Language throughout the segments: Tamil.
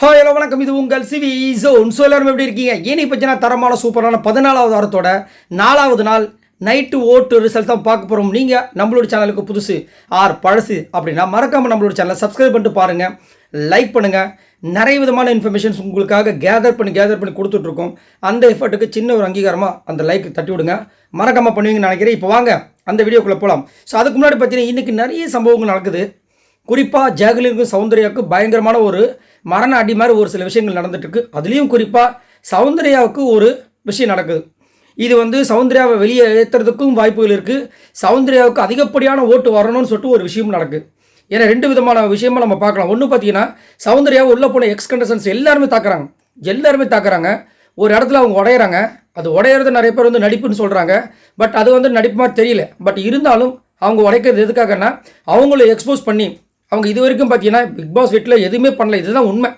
ஹாய் ஹலோ வணக்கம். இது உங்கள் சிவி ஜோன். ஸோ எல்லாரும் எப்படி இருக்கீங்க? இனி பற்றின தரமான சூப்பரான 14வது வாரத்தோட 4வது நாள் நைட்டு ஓட்டு ரிசல்ட் தான் பார்க்க போகிறோம். நீங்கள் நம்மளோட சேனலுக்கு புதுசு ஆர் பழசு அப்படின்னா மறக்காமல் நம்மளோட சேனலை சப்ஸ்கிரைப் பண்ணிட்டு பாருங்கள், லைக் பண்ணுங்கள். நிறைய விதமான இன்ஃபர்மேஷன்ஸ் உங்களுக்காக கேதர் பண்ணி கொடுத்துட்ருக்கோம். அந்த எஃபர்ட்டுக்கு சின்ன ஒரு அங்கீகாரமாக அந்த லைக் தட்டி விடுங்க. மறக்காமல் பண்ணுவீங்கன்னு நினைக்கிறேன். இப்போ வாங்க அந்த வீடியோக்குள்ளே போகலாம். ஸோ அதுக்கு முன்னாடி பார்த்தீங்கன்னா இன்றைக்கி நிறைய சம்பவங்கள் நடக்குது. குறிப்பாக ஜாகுலினுக்கும் சௌந்தர்யாவுக்கும் பயங்கரமான ஒரு மரண அடி மாதிரி ஒரு சில விஷயங்கள் நடந்துட்டுருக்கு. அதுலேயும் குறிப்பாக சௌந்தர்யாவுக்கு ஒரு விஷயம் நடக்குது. இது சௌந்தர்யாவை வெளியே ஏற்றுறதுக்கும் வாய்ப்புகள் இருக்குது. சௌந்தர்யாவுக்கு அதிகப்படியான ஓட்டு வரணும்னு சொல்லிட்டு ஒரு விஷயமும் நடக்குது. ஏன்னா ரெண்டு விதமான விஷயமா நம்ம பார்க்கலாம். ஒன்று பார்த்தீங்கன்னா சௌந்தர்யாவை உள்ளே போன எக்ஸ் கண்டஸ்டன்ஸ் எல்லாருமே தாக்குறாங்க. ஒரு இடத்துல அவங்க உடையிறாங்க. அது உடையிறது நிறைய பேர் நடிப்புன்னு சொல்கிறாங்க. பட் அது நடிப்பு மாதிரி தெரியல. பட் இருந்தாலும் அவங்க உடைக்கிறது எதுக்காகன்னா அவங்கள எக்ஸ்போஸ் பண்ணி அவங்க இது வரைக்கும் பார்த்தீங்கன்னா பிக் பாஸ் வீட்டில் எதுவுமே பண்ணல. இதுதான் உண்மை,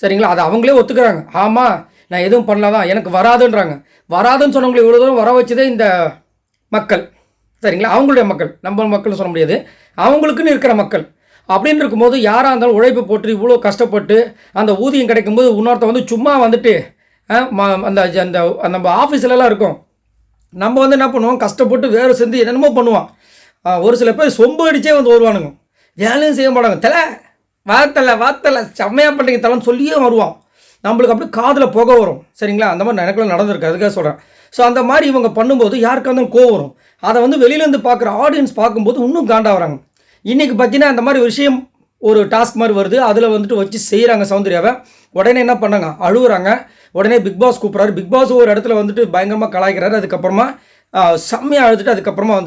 சரிங்களா? அதை அவங்களே ஒத்துக்கிறாங்க. ஆமாம், நான் எதுவும் பண்ணலாம், எனக்கு வராதுன்றாங்க. வராதுன்னு சொன்னவங்களை இவ்வளோ தூரம் வர வச்சதே இந்த மக்கள், சரிங்களா? அவங்களுடைய மக்கள், நம்ம மக்கள்னு சொல்ல முடியாது, அவங்களுக்குன்னு இருக்கிற மக்கள். அப்படின்னு இருக்கும்போது யாராக இருந்தாலும் உழைப்பு போட்டு இவ்வளோ கஷ்டப்பட்டு அந்த ஊதியம் கிடைக்கும்போது இன்னொருத்த சும்மா அந்த நம்ம ஆஃபீஸ்லலாம் இருக்கும். நம்ம என்ன பண்ணுவோம், கஷ்டப்பட்டு வேறு செஞ்சு என்னென்னமோ பண்ணுவான். ஒரு சில பேர் சொம்பு அடித்தே வருவானுங்க. வேலையும் செய்ய மாட்டாங்க. வாத்தலை செம்மையாக பண்ணுறீங்க தலைன்னு சொல்லியே வருவான். நம்மளுக்கு அப்படி காதில் புகை வரும், சரிங்களா? அந்த மாதிரி எனக்குலாம் நடந்திருக்கு, அதுக்காக சொல்கிறேன். ஸோ அந்த மாதிரி இவங்க பண்ணும்போது யாருக்காக இருந்தாலும் கோவம் வரும். அதை வெளியிலேருந்து பார்க்குற ஆடியன்ஸ் பார்க்கும்போது இன்னும் காண்டாகிறாங்க. இன்றைக்கி பார்த்தீங்கன்னா அந்த மாதிரி விஷயம் ஒரு டாஸ்க் மாதிரி வருது. அதில் வச்சு செய்கிறாங்க சௌந்தர்யாவை. உடனே என்ன பண்ணாங்க, அழுகுறாங்க. உடனே பிக் பாஸ் கூப்பிட்றாரு. பிக் பாஸ் ஒரு இடத்துல பயங்கரமாக கலாய்க்கிறாரு. அதுக்கப்புறமா செம்மையாக அழுதுட்டு அதுக்கப்புறமா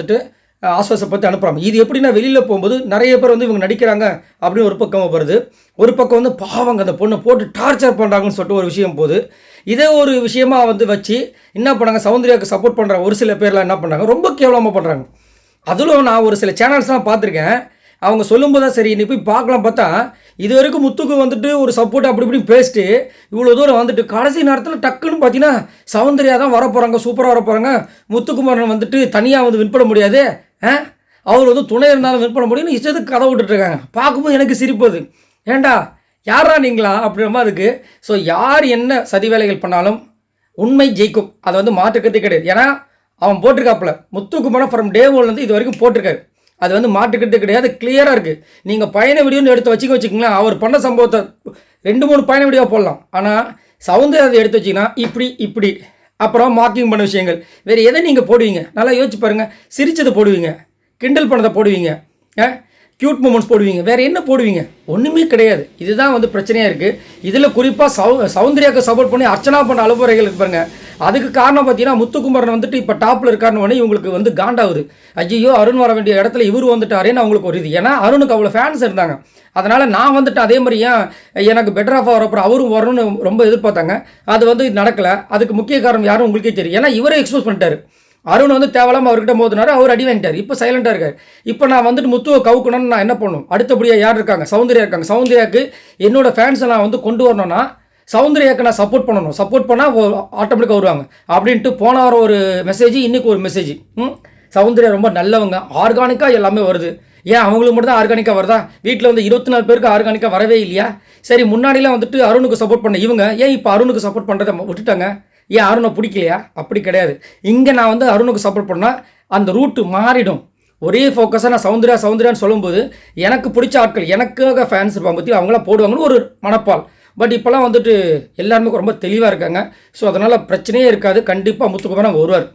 ஆஸ்வாசப்பட்டு அனுப்புகிறாங்க. இது எப்படின்னா வெளியில் போகும்போது நிறைய பேர் இவங்க நடிக்கிறாங்க அப்படின்னு ஒரு பக்கம் வருது. ஒரு பக்கம் பாவங்க அந்த பொண்ணை போட்டு டார்ச்சர் பண்ணுறாங்கன்னு சொல்லிட்டு ஒரு விஷயம் போகுது. இதே ஒரு விஷயமா வச்சு என்ன பண்ணாங்க, சௌந்தர்யாவுக்கு சப்போர்ட் பண்ணுற ஒரு சில பேர்லாம் என்ன பண்ணுறாங்க, ரொம்ப கேவலமாக பண்ணுறாங்க. அதிலும் நான் ஒரு சில சேனல்ஸ்லாம் பார்த்துருக்கேன். அவங்க சொல்லும்போது தான் சரி, நீ போய் பார்க்கலாம். பார்த்தா இது வரைக்கும் முத்துக்கு ஒரு சப்போர்ட் அப்படி இப்படி பேசிட்டு இவ்வளோ தூரம் கடைசி நேரத்தில் டக்குன்னு பார்த்தீங்கன்னா சௌந்தர்யா தான் வரப்போகிறாங்க, சூப்பராக வரப்போகிறாங்க. முத்துக்குமாரன் தனியாக வின் பண்ண முடியாது, அவர் துணை இருந்தாலும் வின் பண்ண முடியும்னு இஷ்டத்துக்கு கதை விட்டுட்ருக்காங்க. பார்க்கும்போது எனக்கு சிரிப்பது, ஏண்டா யாரா நீங்களா அப்படின்ற மாதிரி இருக்குது. ஸோ யார் என்ன சதி வேலைகள் பண்ணாலும் உண்மை ஜெயிக்கும். அதை மாற்றுக்கிறதே கிடையாது. ஏன்னா அவன் போட்டிருக்காப்புல முத்துக்குமாரன் ஃப்ரம் டே ஒன்லேருந்து இது வரைக்கும் போட்டிருக்காரு. அது மாட்டுக்கிட்டே கிடையாது, கிளியராக இருக்குது. நீங்கள் பயண வீடியோன்னு எடுத்து வச்சுக்கோங்களேன். அவர் பண்ண சம்பவத்தை 2-3 பயண வீடியோ போடலாம். ஆனால் சவுந்தர்யா அதை எடுத்து வச்சிங்கன்னா இப்படி அப்புறம் மார்க்கிங் பண்ண விஷயங்கள் வேறு எதை நீங்கள் போடுவீங்க? நல்லா யோசிச்சு பாருங்கள். சிரிச்சதை போடுவீங்க, கிண்டல் பண்ணதை போடுவீங்க, க்யூட் மூமெண்ட்ஸ் போடுவீங்க, வேறு என்ன போடுவீங்க? ஒன்றுமே கிடையாது. இதுதான் பிரச்சனையாக இருக்குது. இதில் குறிப்பாக சௌந்தர்யாவுக்கு சப்போர்ட் பண்ணி அர்ச்சனா பண்ண அலுவலர்கள் இருப்பாங்க. அதுக்கு காரணம் பார்த்தீங்கன்னா முத்துக்குமாரன் இப்போ டாப்பில் இருக்காருன்னு இவங்களுக்கு காண்டாகுது. ஐயோ, அருண் வர வேண்டிய இடத்துல இவர் வந்துட்டாரேன்னு அவங்களுக்கு ஒரு இது. ஏன்னா அருணுக்கு அவ்வளோ ஃபேன்ஸ் இருந்தாங்க. அதனால் நான் அதே மாதிரி ஏன் எனக்கு பெட்டர் ஆஃபாக வரப்போ அவரும் வரணும்னு ரொம்ப எதிர்பார்த்தாங்க. அது நடக்கலை. அதுக்கு முக்கிய காரணம் யாரும் உங்களுக்கே தெரியும். ஏன்னா இவரே எக்ஸ்போஸ் பண்ணிட்டார். அருண் தேவையில்லாமல் அவர்கிட்ட மோதினாரு, அவர் அடி வாங்கிட்டார். இப்போ சைலண்டாக இருக்கார். இப்போ நான் முத்துவை கவுக்கணும்னு நான் என்ன பண்ணணும்? அடுத்தபடியாக யார் இருக்காங்க? சௌந்தர்யா இருக்காங்க. சௌந்தர்யாவுக்கு என்னோடய ஃபேன்ஸை நான் கொண்டு வரணும்னா சௌந்தர்யாவுக்கு நான் சப்போர்ட் பண்ணணும். சப்போர்ட் பண்ணால் ஆட்டோமேட்டிக்காக வருவாங்க அப்படின்ட்டு போன வாரம் ஒரு மெசேஜ், இன்றைக்கி ஒரு மெசேஜ். சௌந்தர்யா ரொம்ப நல்லவங்க, ஆர்கானிக்காக எல்லாமே வருது. ஏன் அவங்களுக்கு மட்டும் தான் ஆர்கானிக்காக வருதா? வீட்டில் 24 பேருக்கு ஆர்கானிக்காக வரவே இல்லையா? சரி, முன்னாடிலாம் அருணுக்கு சப்போர்ட் பண்ண இவங்க ஏன் இப்போ அருணுக்கு சப்போர்ட் பண்ணுறதை விட்டுட்டாங்க? ஏன் அருணை பிடிக்கலையா? அப்படி கிடையாது. இங்கே நான் அருணுக்கு சப்போர்ட் பண்ணால் அந்த ரூட்டு மாறிடும். ஒரே ஃபோக்கஸாக நான் சௌந்தர்யான்னு சொல்லும்போது எனக்கு பிடிச்ச ஆட்கள், எனக்காக ஃபேன்ஸ் இருப்பாங்க பற்றி அவங்களாம் போடுவாங்கன்னு ஒரு மனப்பால். பட் இப்போலாம் எல்லாருமே ரொம்ப தெளிவாக இருக்காங்க. ஸோ அதனால் பிரச்சனையே இருக்காது. கண்டிப்பாக முத்துக்குமாரன் அங்கே வருவார்.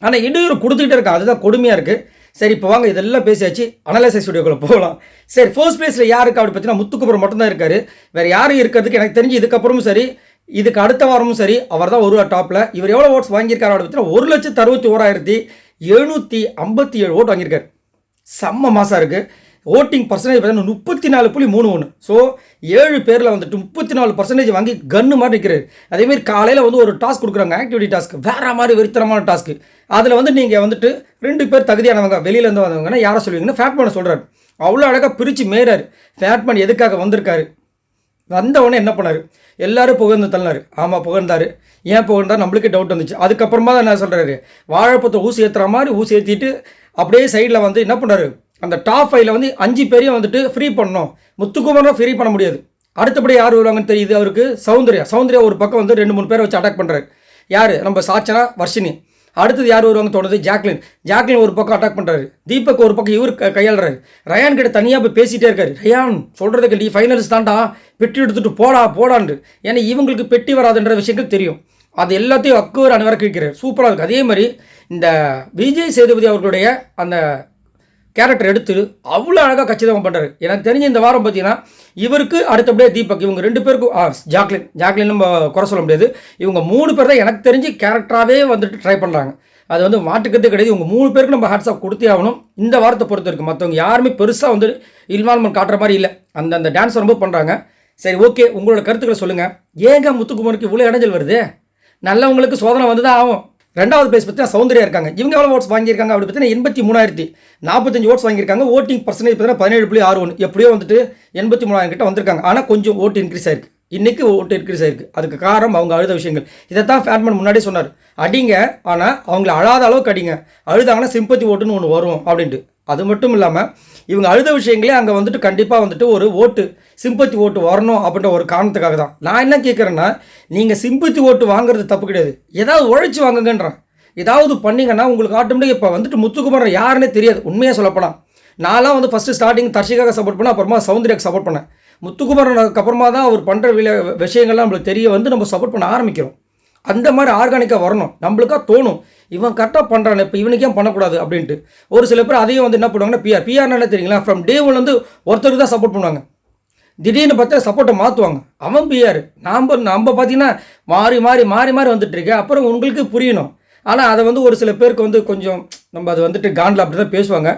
ஆனால் இடையூறு கொடுத்துக்கிட்டே இருக்கா, அதுதான் கொடுமையாக இருக்குது. சரி, இப்போ வாங்க இதெல்லாம் பேசியாச்சு, அனலைசிஸ் வீடியோக்குள்ளே போகலாம். சரி, ஃபர்ஸ்ட் பிளேஸில் யாருக்கு அப்படி பார்த்தீங்கன்னா முத்துக்குமாரன் மட்டும்தான் இருக்கார். வேறு யாரும் இருக்கிறதுக்கு எனக்கு தெரிஞ்சு இதுக்கப்புறமும் சரி, இதுக்கு அடுத்த வாரமும் சரி, அவர் தான் வருவார் டாப்பில். இவர் எவ்வளோ ஓட்ஸ் வாங்கியிருக்காரு அப்படி பார்த்தீங்கன்னா 1,61,757 ஓட்டு வாங்கியிருக்காரு. செம்ம மாதம் இருக்குது. ஓட்டிங் பர்சன்டேஜ் பார்த்தீங்கன்னா 34.31. ஸோ 7 பேரில் 34% வாங்கி கன்று மாதிரி நிற்கிறாரு. அதேமாதிரி காலையில் ஒரு டாஸ்க் கொடுக்குறாங்க, ஆக்டிவிட்டி டாஸ்க், வேறு மாதிரி வெறித்தனமான டாஸ்க்கு. அதில் நீங்கள் 2 பேர் தகுதியானவங்க வெளியிலேருந்து வந்தவங்கன்னா யாரை சொல்லுவீங்கன்னா ஃபேட்மேனை சொல்கிறார். அவ்வளோ அழகாக பிரித்து மேறார். ஃபேட்மேன் எதுக்காக வந்திருக்காரு? வந்தவொடனே என்ன பண்ணார்? எல்லோரும் புகழ்ந்து தள்ளினார். ஆமாம், புகழ்ந்தார். ஏன் புகழ்ந்தார் நம்மளுக்கே டவுட் வந்துச்சு. அதுக்கப்புறமா தான் என்ன சொல்கிறாரு, வாழைப்பத்தை ஊசி ஏற்றுற மாதிரி ஊசி ஏற்றிட்டு அப்படியே சைடில் என்ன பண்ணார், அந்த டாப் 5ல் 5 பேரையும் ஃப்ரீ பண்ணணும். முத்துக்குமாரனை ஃப்ரீ பண்ண முடியாது. அடுத்தபடி யார் வருவாங்கன்னு தெரியுது அவருக்கு. சௌந்தர்யா ஒரு பக்கம் வந்து 2-3 பேரை வச்சு அட்டாக் பண்ணுறாரு. யார்? நம்ம சாச்சனா, வர்ஷினி. அடுத்தது யார் வருவாங்க தோணுது? ஜாக்லின் ஒரு பக்கம் அட்டாக் பண்ணுறாரு. தீபக் ஒரு பக்கம் இவர் கையாளுறாரு. ரயான் கிட்ட தனியாக போய் பேசிகிட்டே இருக்காரு. ரயான் சொல்கிறதுக்கு நீ ஃபைனல்ஸ் தாண்டா, பெட்டி எடுத்துகிட்டு போடான்ட்டு. ஏன்னா இவங்களுக்கு பெட்டி வராதுன்ற விஷயங்கள் தெரியும். அது எல்லாத்தையும் அக்குவர் அனைவரை கிழிக்கிறார். சூப்பராக இருக்குது. அதே மாதிரி இந்த விஜய் சேதுபதி அவர்களுடைய அந்த கேரக்டர் எடுத்து அவ்வளோ அழகாக கச்சிதமாக பண்ணுறாரு. எனக்கு தெரிஞ்ச இந்த வாரம் பார்த்தீங்கன்னா இவருக்கு அடுத்தபடியே தீபக், இவங்க 2 பேருக்கும் ஜாக்லின் நம்ம குறை சொல்ல முடியாது. இவங்க 3 பேர் தான் எனக்கு தெரிஞ்சு கேரக்டராகவே வந்துட்டு ட்ரை பண்ணுறாங்க. அது வந்து மாட்டுக்கிறதே கிடையாது. இவங்க 3 பேருக்கு நம்ம ஹேட்ஸ் ஆஃப் கொடுத்தே ஆகணும். இந்த வாரத்தை பொறுத்த இருக்குது மற்றவங்க யாருமே பெருசாக வந்து இன்வால்மெண்ட் காட்டுற மாதிரி இல்லை. அந்த டான்ஸ் ரொம்ப பண்ணுறாங்க. சரி, ஓகே, உங்களோட கருத்துக்களை சொல்லுங்கள். ஏங்க முத்துக்குமருக்கு இவ்வளோ இடைஞ்சல் வருது? நல்லவங்களுக்கு சோதனை வந்து தான் ஆகும். 2வது பிளேஸ் பார்த்தீங்கன்னா சௌந்தர்யா இருக்காங்க. இவங்க எவ்வளோ ஓட்ஸ் வாங்கியிருக்காங்க அப்படி பார்த்தீங்கன்னா 83,045 ஓட்ஸ் வாங்கியிருக்காங்க. ஓட்டிங் பர்சன்டேஜ் பார்த்தீங்கன்னா 17.61. எப்படியோ வந்துட்டு 83,000 கிட்ட வந்திருக்காங்க. ஆனால் கொஞ்சம் ஓட்டு இன்க்ரீஸ் ஆயிருக்கு. இன்றைக்கி ஓட்டு இன்க்ரீஸ் ஆயிருக்கு. அதுக்கு காரணம் அவங்க அழுத விஷயங்கள். இதைத்தான் ஃபேட்மேன் முன்னாடியே சொன்னார். அடிங்க, ஆனால் அவங்கள அழாத அளவுக்கு அடிங்க. அழுதாங்கன்னா சிம்பத்தி ஓட்டுன்னு ஒன்று வரும் அப்படின்ட்டு. அது மட்டும் இல்லாமல் இவங்க அழுத விஷயங்களே அங்கே வந்துட்டு கண்டிப்பாக வந்துட்டு ஒரு ஓட்டு சிம்பத்தி ஓட்டு வரணும் அப்படின்ற ஒரு காரணத்துக்காக தான். நான் என்ன கேட்குறேன்னா, நீங்கள் சிம்பத்தி ஓட்டு வாங்குறது தப்பு கிடையாது, ஏதாவது உழைச்சி வாங்குங்கன்றேன். ஏதாவது பண்ணிங்கன்னா உங்களுக்கு ஆட்டோமேட்டிக் இப்போ வந்துட்டு முத்துக்குமார் யாருன்னே தெரியாது. உண்மையாக சொல்லப்போனால் நான்லாம் வந்து ஃபஸ்ட்டு ஸ்டார்டிங் தர்ஷிகாக சப்போர்ட் பண்ணேன், அப்புறமா சௌந்தர்யாவுக்கு சப்போர்ட் பண்ணேன். முத்துக்குமாரனுக்கு அப்புறமா தான் அவர் பண்ணுற விஷயங்கள்லாம் நம்மளுக்கு தெரிய வந்து நம்ம சப்போர்ட் பண்ண ஆரம்பிக்கிறோம். அந்த மாதிரி ஆர்கானிக்காக வரணும். நம்மளுக்காக தோணும், இவன் கரெக்டாக பண்ணுறான், இப்போ இவனுக்கே பண்ணக்கூடாது அப்படின்ட்டு. ஒரு சில பேர் அதையும் வந்து என்ன பண்ணுவாங்கன்னா பிஆர்னா என்ன தெரியுங்களா, ஃப்ரம் டே ஒன் வந்து ஒருத்தருக்கு தான் சப்போர்ட் பண்ணுவாங்க. திடீர்னு பார்த்தா சப்போர்ட்டை மாற்றுவாங்க. அவன் பிஆர், நம்ம பார்த்தீங்கன்னா மாறி மாறி மாறி மாறி வந்துட்டு இருக்கு. அப்புறம் உங்களுக்கு புரியணும். ஆனால் அதை வந்து ஒரு சில பேருக்கு வந்து கொஞ்சம் நம்ம அது வந்துட்டு காண்டில் அப்படி தான் பேசுவாங்க.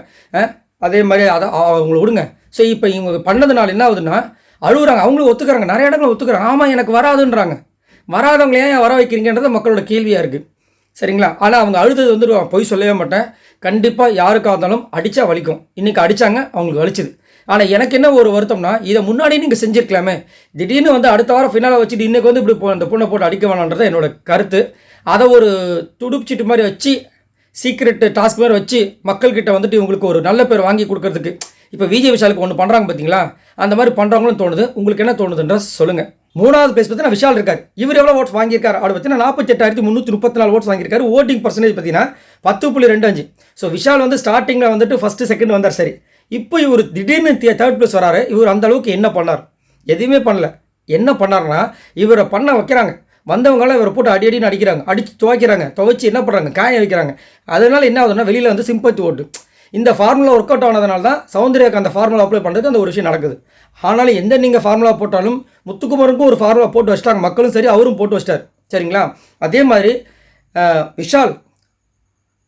அதே மாதிரி அதை அவங்கள விடுங்க. ஸோ இப்போ இவங்க பண்ணதுனால என்ன ஆகுதுன்னா அழுகுறாங்க. அவங்களும் ஒத்துக்கிறாங்க, நிறைய இடங்களில் ஒத்துக்கிறாங்க. ஆமாம், எனக்கு வராதுன்றாங்க. வராதவங்களே ஏன் வர வைக்கிறீங்கன்றது மக்களோட கேள்வியாக இருக்குது. சரிங்களா? ஆனால் அவங்க அழுதது வந்து பொய் சொல்லவே மாட்டேன். கண்டிப்பாக யாருக்காக இருந்தாலும் அடித்தா வலிக்கும். இன்றைக்கி அடித்தாங்க, அவங்களுக்கு வலிச்சுது. ஆனால் எனக்கு என்ன ஒரு வருத்தம்னா, இதை முன்னாடி நீங்கள் செஞ்சுருக்கலாமே. திடீர்னு வந்து அடுத்த வாரம் ஃபினாலை வச்சுட்டு இன்றைக்கி வந்து இப்படி அந்த பொண்ணை போட்டு அடிக்க வேணான்றது என்னோட கருத்து. அதை ஒரு துடுப்பிச்சிட்டு மாதிரி வச்சு, சீக்ரெட் டாஸ்க் மாதிரி வச்சு மக்கள்கிட்ட வந்துட்டு இவங்களுக்கு ஒரு நல்ல பேர் வாங்கி கொடுக்கறதுக்கு இப்போ விஜய் விஷாலுக்கு ஒன்று பண்ணுறாங்க பார்த்தீங்களா, அந்த மாதிரி பண்ணுறாங்களும் தோணுது. உங்களுக்கு என்ன தோணுதுன்ற சொல்லுங்கள். 3வது பிளேஸ் பார்த்தீங்கன்னா விஷால் இருக்கார். இவர் எவ்வளோ ஓட்ஸ் வாங்கியிருக்காரு அப்படி பார்த்தீங்கன்னா 48,334 ஓட்ஸ் வாங்கியிருக்காரு. ஓட்டிங் பர்சன்டேஜ் பார்த்தீங்கன்னா 10.25. ஸோ விஷால் வந்து ஸ்டார்டிங்கில் வந்துட்டு ஃபஸ்ட்டு செகண்ட் வந்தார். சரி, இப்போ இவர் திடீர்னு 3rd பிளேஸ் வராரு. இவர் அந்த அளவுக்கு என்ன பண்ணார்? எதுவுமே பண்ணல. என்ன பண்ணார்னா இவரை பண்ண வைக்கிறாங்க. வந்தவங்களாம் இவரை போட்டு அடின்னு அடிக்கிறாங்க, அடித்து துவைச்சி என்ன பண்ணுறாங்க, காய வைக்கிறாங்க. அதனால் என்ன ஆகுதுன்னா வெளியில் வந்து சிம்பத்தி ஓட்டு. இந்த ஃபார்முலா ஒர்க் அவுட் ஆனதுனால தான் சௌந்தர்யாவுக்கு அந்த ஃபார்முலா அப்ளை பண்ணுறதுக்கு அந்த ஒரு விஷயம் நடக்குது. ஆனாலும் எந்த நீங்கள் ஃபார்முலா போட்டாலும் முத்துக்குமருக்கும் ஒரு ஃபார்முலா போட்டு வச்சிட்டாங்க. மக்களும் சரி, அவரும் போட்டு வச்சிட்டார். சரிங்களா? அதே மாதிரி விஷால்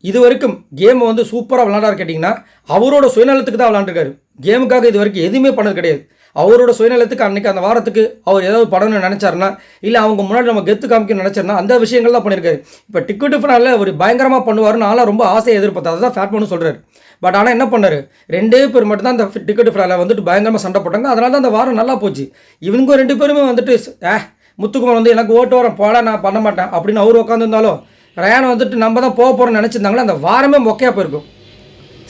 இது வரைக்கும் கேமை வந்து சூப்பராக விளாண்டாரு கேட்டிங்கன்னா அவரோட சுயநலத்துக்கு தான் விளாண்டுருக்காரு. கேமுக்காக இது வரைக்கும் எதுவுமே பண்ணது கிடையாது. அவரோட சுயநலத்துக்கு அன்றைக்கி அந்த வாரத்துக்கு அவர் ஏதாவது படம்னு நினச்சாருன்னா, இல்லை அவங்க முன்னாடி நம்ம கெத்து காமிக்கணும்னு நினச்சாருன்னா அந்த விஷயங்கள் தான் பண்ணியிருக்காரு. இப்போ டிக்கெட் ஃபினாலில் ஒரு பயங்கரமாக பண்ணுவார்னு நான்லாம் ரொம்ப ஆசையை எதிர்பார்த்தேன். அதுதான் ஃபேட்மேனும் சொல்கிறார். பட் ஆனால் என்ன பண்ணார், 2 பேர் மட்டும் தான் அந்த டிக்கெட் ஃபினாலில் வந்துட்டு பயங்கரமாக சண்டை போட்டாங்க. அதனால தான் அந்த வாரம் நல்லா போச்சு. இவங்க 2 பேருமே வந்துட்டு முத்துக்குமார் வந்து எனக்கு ஓட்டு வர போட நான் பண்ண மாட்டேன் அப்படின்னு அவர் உட்காந்துருந்தாலும், ரயானை வந்துட்டு நம்ம தான் போக போகிறோம்னு நினச்சிருந்தாங்களே, அந்த வாரமே மொக்கையாக போயிருக்கும்.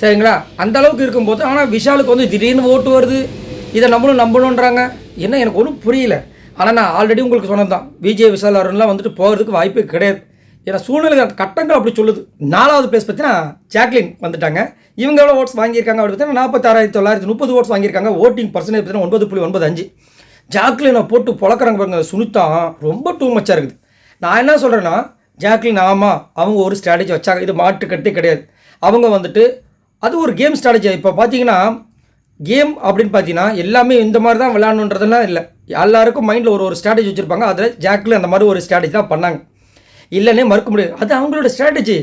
சரிங்களா? அந்த அளவுக்கு இருக்கும்போது ஆனால் விஷாலுக்கு வந்து திடீர்னு ஓட்டு வருது, இதை நம்மளும் நம்பணுன்றாங்க. என்ன எனக்கு ஒன்றும் புரியல. ஆனால் நான் ஆல்ரெடி உங்களுக்கு சொன்னது தான், விஜய் விஷால் அவரெல்லாம் வந்துட்டு போகிறதுக்கு வாய்ப்பே கிடையாது. ஏன்னா சூழ்நிலை கட்டங்கள் அப்படி சொல்லுது. 4வது பிளேஸ் பார்த்தீங்கன்னா ஜாக்லின் வந்துட்டாங்க. இவங்க எவ்வளோ ஓட்ஸ் வாங்கியிருக்காங்க அப்படி பார்த்தீங்கன்னா 46,930 ஓட்ஸ் வாங்கியிருக்காங்க. ஓட்டிங் பர்சன்டேஜ் பார்த்தீங்கன்னா 9.95. ஜாக்லினை போட்டு பொழக்கிறாங்க பாருங்க. சுனிதா ரொம்ப டூ மச்சாக இருக்குது. நான் என்ன சொல்கிறேன்னா, ஜாக்லின் ஆமாம் அவங்க ஒரு ஸ்ட்ராட்டஜி வச்சாங்க, இது மாட்டுக்கட்டே கிடையாது. அவங்க வந்துட்டு அது ஒரு கேம் ஸ்ட்ராட்டஜி. இப்போ பார்த்தீங்கன்னா கேம் அப்படின்னு பார்த்தீங்கன்னா எல்லாமே இந்த மாதிரி தான் விளையாடணுன்றதுலாம் இல்லை. எல்லாருக்கும் மைண்டில் ஒரு ஸ்ட்ராட்டஜி வச்சுருப்பாங்க. அதில் ஜாக்லின் அந்த மாதிரி ஒரு ஸ்ட்ராட்டஜி தான் பண்ணாங்க. இல்லைன்னே மறுக்க முடியாது. அது அவங்களோட ஸ்ட்ராட்டஜி.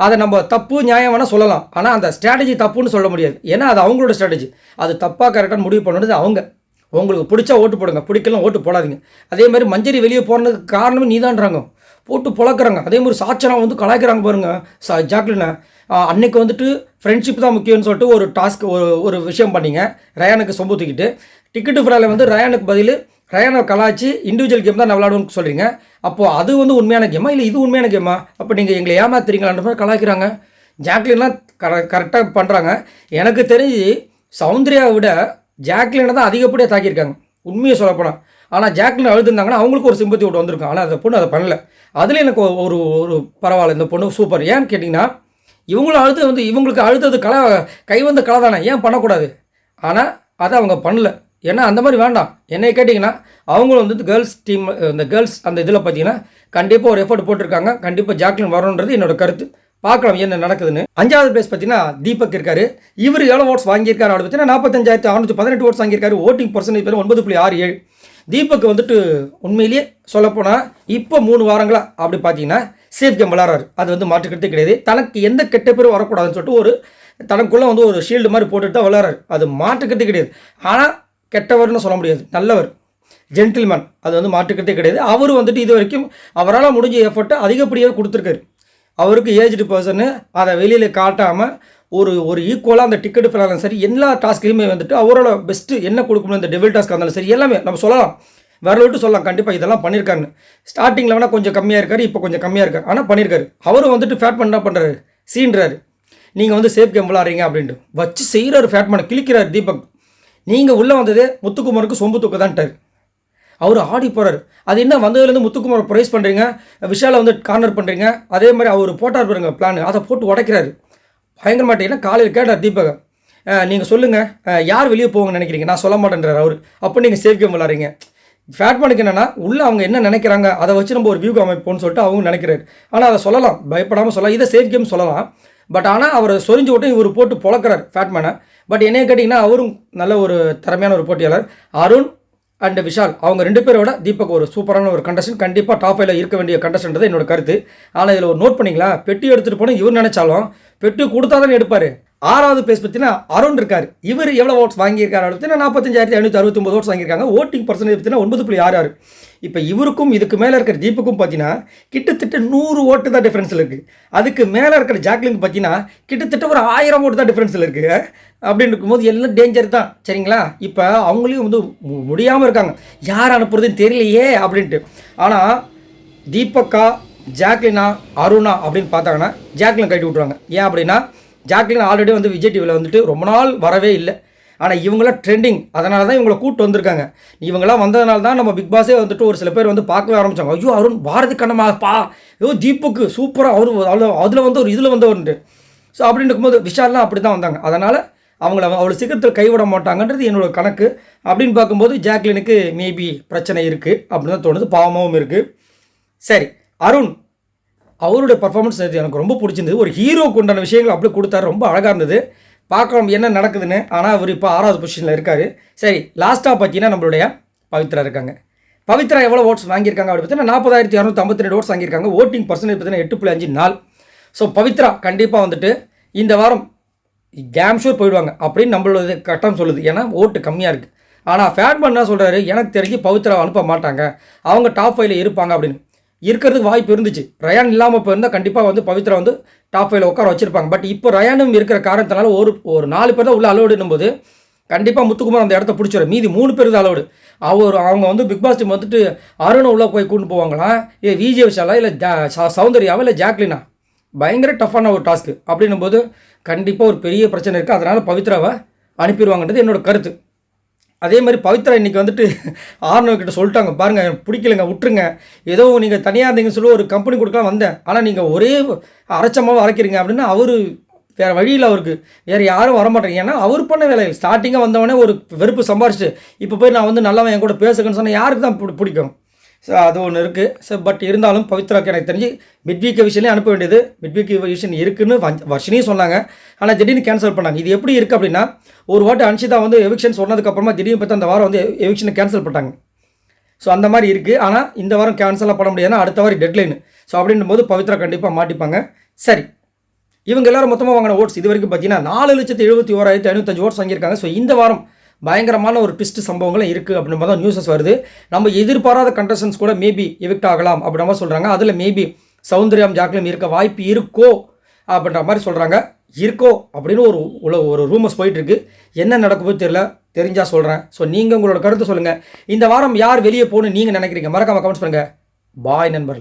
அதை நம்ம தப்பு நியாயம் வேணால் சொல்லலாம். ஆனால் அந்த ஸ்ட்ராட்டஜி தப்புன்னு சொல்ல முடியாது. ஏன்னா அது அவங்களோட ஸ்ட்ராட்டஜி. அது தப்பாக கரெக்டாக முடிவு பண்ணுறது அவங்க. உங்களுக்கு பிடிச்சா ஓட்டு போடுங்க, பிடிக்கலாம் ஓட்டு போடாதீங்க. அதே மாதிரி மஞ்சரி வெளியே போகிறதுக்கு காரணமே நீதான்றாங்க, போட்டு பொழக்கிறாங்க. அதே மாதிரி சாச்சனா வந்து கலாய்க்கிறாங்க பாருங்கள் ஜாக்லினை. அன்னைக்கு வந்துட்டு ஃப்ரெண்ட்ஷிப் தான் முக்கியம்னு சொல்லிட்டு ஒரு டாஸ்க் ஒரு விஷயம் பண்ணிங்க. ரயானுக்கு சொம்புத்திக்கிட்டு டிக்கெட்டு ஃப்ராவில் வந்து ரயானுக்கு பதில் ரயானை கலாய்ச்சி இண்டிவிஜுவல் கேம் தான் நான் விளாடுவோன்னு சொல்கிறீங்க. அப்போது அது வந்து உண்மையான கேமா இல்லை இது உண்மையான கேமா? அப்போ நீங்கள் எங்களை ஏமாத்துறீங்களான்ற மாதிரி கலாய்க்கிறாங்க. ஜாக்லின்லாம் கரெக்டாக பண்ணுறாங்க. எனக்கு தெரிஞ்சு சௌந்தர்யாவை விட ஜாக்லினை தான் அதிகப்படியாக தாக்கியிருக்காங்க. உண்மையை சொல்லப்போனால். ஆனால் ஜாக்லின் அழுதுருந்தாங்கன்னா அவங்களுக்கு ஒரு சிம்பத்தி ஓட்டு வந்திருக்கும். ஆனால் அந்த பொண்ணு அதை பண்ணல. அதில் எனக்கு ஒரு ஒரு பரவாயில்ல, இந்த பொண்ணு சூப்பர். ஏன்னு கேட்டிங்கன்னா இவங்களும் அழுது வந்து இவங்களுக்கு அழுதது கை வந்த கலை தானே, ஏன் பண்ணக்கூடாது? ஆனால் அதை அவங்க பண்ணல. ஏன்னா அந்த மாதிரி வேண்டாம். என்னை கேட்டிங்கன்னா அவங்களும் வந்து கேர்ள்ஸ் டீம், இந்த கேர்ள்ஸ் அந்த இதில் பார்த்தீங்கன்னா கண்டிப்பாக ஒரு எஃபர்ட் போட்டிருக்காங்க. கண்டிப்பாக ஜாக்லின் வரணுன்றது என்னோட கருத்து. பார்க்கலாம் என்ன நடக்குதுன்னு. 5வது பிளேஸ் பார்த்தீங்கன்னா தீபக் இருக்காரு. இவர் எவ்வளோ ஓட்ஸ் வாங்கியிருக்காரு அப்படின்னு பார்த்தீங்கன்னா 45,618 ஓட்ஸ் வாங்கியிருக்காரு. ஓட்டிங் பர்சன்டேஜ் பேர் 9.67. தீபக் வந்துட்டு உண்மையிலேயே சொல்லப்போனால் இப்போ 3 வாரங்களா அப்படி பார்த்தீங்கன்னா சேஃப் கேம் விளாட்றாரு. அது வந்து மாற்றுக்கிறதே கிடையாது. தனக்கு எந்த கெட்ட பேரும் வரக்கூடாதுன்னு சொல்லிட்டு ஒரு தனக்குள்ளே வந்து ஒரு ஷீல்டு மாதிரி போட்டுட்டு தான் விளாட்றாரு. அது மாற்றுக்கிறதே கிடையாது. ஆனால் கெட்டவர்னு சொல்ல முடியாது, நல்லவர், ஜென்டில்மேன். அது வந்து மாற்றுக்கிறதே கிடையாது. அவர் வந்துட்டு இது வரைக்கும் அவரால் முடிஞ்ச எஃபர்ட்டை அதிகப்படியாக கொடுத்துருக்காரு. அவருக்கு ஏஜ்டு பர்சனு அதை வெளியில் காட்டாமல் ஒரு ஈக்குவலாக அந்த டிக்கெட்டு ஃபில்லாலும் சரி எல்லா டாஸ்க்லையுமே வந்துட்டு அவரோட பெஸ்ட்டு என்ன கொடுக்கணும், இந்த டெவில் டாஸ்க் இருந்தாலும் சரி எல்லாமே நம்ம சொல்லலாம், விரல விட்டு சொல்லலாம். கண்டிப்பாக இதெல்லாம் பண்ணியிருக்காருன்னு. ஸ்டார்டிங்கில் வேணால் கொஞ்சம் கம்மியாக இருக்கார், இப்போ கொஞ்சம் கம்மியாக இருக்கார், ஆனால் பண்ணியிருக்காரு. அவரும் வந்துட்டு ஃபேட்மேன் என்ன பண்ணுறாரு, சீன்றாரு. நீங்கள் வந்து சேஃப் கேம் விளாட்றீங்க அப்படின்ட்டு வச்சு செய்கிறாரு. ஃபேட்மேனை கிழிக்கிறார் தீபக். நீங்கள் உள்ளே வந்ததே முத்துக்குமாருக்கு சொம்பு தூக்க தான்ட்டார். அவர் ஆடி போகிறார். அது என்ன வந்ததுலேருந்து முத்துக்குமார் ப்ரைஸ் பண்ணுறீங்க, விஷாலை வந்து கார்னர் பண்ணுறீங்க. அதே மாதிரி அவர் போட்டார் பாருங்க பிளான், அதை போட்டு உடைக்கிறாரு பயங்கர மாட்டேங்கன்னா. காலையில் கேட்டார் தீபக், நீங்கள் சொல்லுங்கள் யார் வெளியே போங்கன்னு நினைக்கிறீங்க, நான் சொல்ல மாட்டேன்றார் அவர். அப்போ நீங்கள் சேஃப் கேம் விளாட்றீங்க. ஃபேட்மேனுக்கு என்னென்னா உள்ளே அவங்க என்ன நினைக்கிறாங்க அதை வச்சு நம்ம ஒரு வியூ அமைப்போம்னு சொல்லிட்டு அவங்க நினைக்கிறாரு. ஆனால் அதை சொல்லலாம், பயப்படாமல் சொல்லலாம், இதை சேஃப் கேம் சொல்லலாம். பட் ஆனால் அவர் சொரிஞ்சு விட்டு இவர் போட்டு பொழக்கிறார் ஃபேட்மேனை. பட் என்னைய கேட்டிங்கன்னா அவரும் நல்ல ஒரு திறமையான ஒரு போட்டியாளர். அருண் அண்ட் விஷால் அவங்க 2 பேரோட தீபக் ஒரு சூப்பரான ஒரு கண்டஸ்டன்ட். கண்டிப்பாக டாப் 5ல் இருக்க வேண்டிய கண்டஸ்டன்ட் என்னோட கருத்து. ஆனால் இதில் ஒரு நோட் பண்ணிங்களா, பெட்டி எடுத்துகிட்டு போனால் இவர் நினைச்சாலும் பெட்டி கொடுத்தா தானே எடுப்பார். 6வது பிளேஸ் பார்த்தீங்கன்னா அருண் இருக்கார். இவர் எவ்வளோ ஓட்ஸ் வாங்கியிருக்காரு பார்த்தீங்கன்னா 45,569 ஓட்ஸ் வாங்கியிருக்காங்க. ஓட்டிங் பர்சன்டேஜ் பார்த்தீங்கன்னா 9.66. இப்போ இவருக்கும் இதுக்கு மேலே இருக்கிற தீபக்கும் பார்த்தீங்கன்னா கிட்டத்தட்ட 100 ஓட்டு தான் டிஃப்ரென்ஸில் இருக்குது. அதுக்கு மேலே இருக்கிற ஜாக்லினுக்கு பார்த்தீங்கன்னா கிட்டத்தட்ட ஒரு 1000 ஓட்டு தான் டிஃப்ரென்ஸில் இருக்குது. அப்படின்னு இருக்கும்போது எல்லாம் டேஞ்சர் தான், சரிங்களா? இப்போ அவங்களையும் வந்து முடியாமல் இருக்காங்க, யார் அனுப்புறதுன்னு தெரியலையே அப்படின்ட்டு. ஆனால் தீபக்கா, ஜாக்லினா, அருணா அப்படின்னு பார்த்தாங்கன்னா ஜாக்லின் கட்டி விட்ருவாங்க. ஏன் அப்படின்னா ஜாக்லின் ஆல்ரெடி வந்து விஜய் டிவியில் வந்துட்டு ரொம்ப நாள் வரவே இல்லை. ஆனால் இவங்களாம் ட்ரெண்டிங், அதனால தான் இவங்களை கூப்பிட்டு வந்திருக்காங்க. இவங்களாம் வந்ததுனால தான் நம்ம பிக் பாஸே வந்துட்டு ஒரு சில பேர் வந்து பார்க்கவே ஆரம்பித்தாங்க. ஐயோ அருண் பாரதி கண்ணமாப்பா, ஐயோ தீபக்கு சூப்பராக அவர் அதில் வந்து ஒரு இதில் வந்தவர்ன்ட்டு. ஸோ அப்படின்னு இருக்கும்போது விஷால்லாம் அப்படி தான் வந்தாங்க. அதனால் அவங்கள அவ்வளோ சீக்கிரத்தில் கைவிட மாட்டாங்கன்றது என்னோட கணக்கு. அப்படின்னு பார்க்கும்போது ஜாக்லினுக்கு மேபி பிரச்சனை இருக்குது அப்படின்னு தான் தோணுது, பாவமாகவும் இருக்குது. சரி, அருண் அவருடைய பர்ஃபார்மன்ஸ் எனக்கு ரொம்ப பிடிச்சிருந்தது. ஒரு ஹீரோக்கு உண்டான விஷயங்கள் அப்படி கொடுத்தாரு, ரொம்ப அழகாக இருந்தது. பார்க்கலாம் என்ன நடக்குதுன்னு. ஆனால் அவர் இப்போ 6வது பொசிஷனில் இருக்கார். சரி, லாஸ்ட்டாக பார்த்தீங்கன்னா நம்மளுடைய பவித்ரா இருக்காங்க. பவித்ரா எவ்வளோ ஓட்ஸ் வாங்கியிருக்காங்க அப்படி பார்த்தீங்கன்னா 40,252 ஓட்ஸ் வாங்கியிருக்காங்க. ஓட்டிங் பர்சன்டேஜ் பார்த்தீங்கன்னா 8.54. ஸோ பவித்ரா கண்டிப்பாக வந்துட்டு இந்த வாரம் கேம் ஷூர் போயிடுவாங்க அப்படின்னு நம்மளோட கட்டம் சொல்லுது. ஏன்னா ஓட்டு கம்மியாக இருக்குது. ஆனால் ஃபேட்மேன் என்ன சொல்கிறாரு, எனக்கு தெரிஞ்சு பவித்ரா அனுப்ப மாட்டாங்க, அவங்க டாப் 5ல் இருப்பாங்க அப்படின்னு. இருக்கிறதுக்கு வாய்ப்பு இருந்துச்சு. ரயான் இல்லாமல் போயிருந்தால் கண்டிப்பாக வந்து பவித்ரா வந்து டாப் 5ல் உட்கார வச்சுருப்பாங்க. பட் இப்போ ரயானும் இருக்கிற காரணத்தினால ஒரு 4 பேர் தான் உள்ள அலோடுன்னும் போது கண்டிப்பாக முத்துக்குமார் அந்த இடத்த பிடிச்சிரு. மீதி 3 பேர் தான் அலோடு. அவங்க வந்து பிக் பாஸ் டீம் வந்துட்டு அருணை உள்ளே போய் கூட்டு போவாங்களாம், விஜய் விஷாலா இல்லை சௌந்தர்யாவா இல்லை ஜாக்லினா, பயங்கர டஃப்பான ஒரு டாஸ்க்கு. அப்படின்னும் போது கண்டிப்பாக ஒரு பெரிய பிரச்சனை இருக்குது. அதனால் பவித்ராவை அனுப்பிடுவாங்கன்றது என்னோடய கருத்து. அதே மாதிரி பவித்ரா இன்றைக்கி வந்துட்டு ஆர்னவ் சொல்லிட்டாங்க, பாருங்கள் பிடிக்கலைங்க விட்டுருங்க, ஏதோ நீங்கள் தனியாக இருந்தீங்கன்னு சொல்லி ஒரு கம்பெனி கொடுக்கலாம் வந்தேன், ஆனால் நீங்கள் ஒரே அரைச்சமாக அரைக்கிறீங்க அப்படின்னு. அவர் வேறு வழியில் அவருக்கு வேறு யாரும் வரமாட்டேங்க. ஏன்னா அவர் பண்ண வேலை ஸ்டார்டிங்காக வந்தவொடனே ஒரு வெறுப்பு சம்பாரிச்சு இப்போ போய் நான் வந்து நல்லவன் என் கூட பேசுகிறேன்னு சொன்னால் யாருக்கு தான் பிடிக்கும்? ஸோ அது ஒன்று இருக்குது. ஸோ பட் இருந்தாலும் பவித்ராக்கு எனக்கு தெரிஞ்சு மிட்வீக் விஷயம்லேயே அனுப்ப வேண்டியது. மிட்வீக் விஷயம் இருக்குன்னு வர்ஷினியும் சொன்னாங்க, ஆனால் திடீர்னு கேன்சல் பண்ணாங்க. இது எப்படி இருக்குது அப்படின்னா, ஒரு வாட்டி அன்ஷிதா வந்து எவிக்ஷன் சொன்னதுக்கப்புறமா திடீர்னு பார்த்து அந்த வாரம் வந்து எவிக்ஷனை கேன்சல் பண்ணிட்டாங்க. ஸோ அந்த மாதிரி இருக்குது. ஆனால் இந்த வாரம் கேன்சலாக பண்ண முடியாதுன்னா அடுத்த வாரம் டெட்லைன். ஸோ அப்படின்னும் போது பவித்ரா கண்டிப்பாக மாட்டிப்பாங்க. சரி, இவங்க எல்லாரும் மொத்தமாக வாங்கின ஓட்ஸ் இது வரைக்கும் பார்த்தீங்கன்னா 4,71,505 ஓட்ஸ் வாங்கியிருக்காங்க. ஸோ இந்த வாரம் பயங்கரமான ஒரு ட்விஸ்ட் சம்பவங்களும் இருக்குது அப்படின்ற மாதிரி தான் நியூஸஸ் வருது. நம்ம எதிர்பாராத கண்டஸ்டன்ஸ் கூட மேபி எவிக்ட் ஆகலாம் அப்படின்ற மாதிரி சொல்கிறாங்க. அதில் மேபி சௌந்தர்யம் ஜாக்லின் இருக்க வாய்ப்பு இருக்கோ அப்படின்ற மாதிரி சொல்கிறாங்க. இருக்கோ அப்படின்னு ஒரு ரூமர்ஸ் போயிட்டுருக்கு. என்ன நடக்கும்போது தெரியல, தெரிஞ்சால் சொல்கிறேன். ஸோ நீங்கள் உங்களோட கருத்து சொல்லுங்கள். இந்த வாரம் யார் வெளியே போகணும்னு நீங்கள் நினைக்கிறீங்க? மறக்காமல் கமெண்ட்ஸ் பண்ணுங்கள். பாய் நண்பர்களே.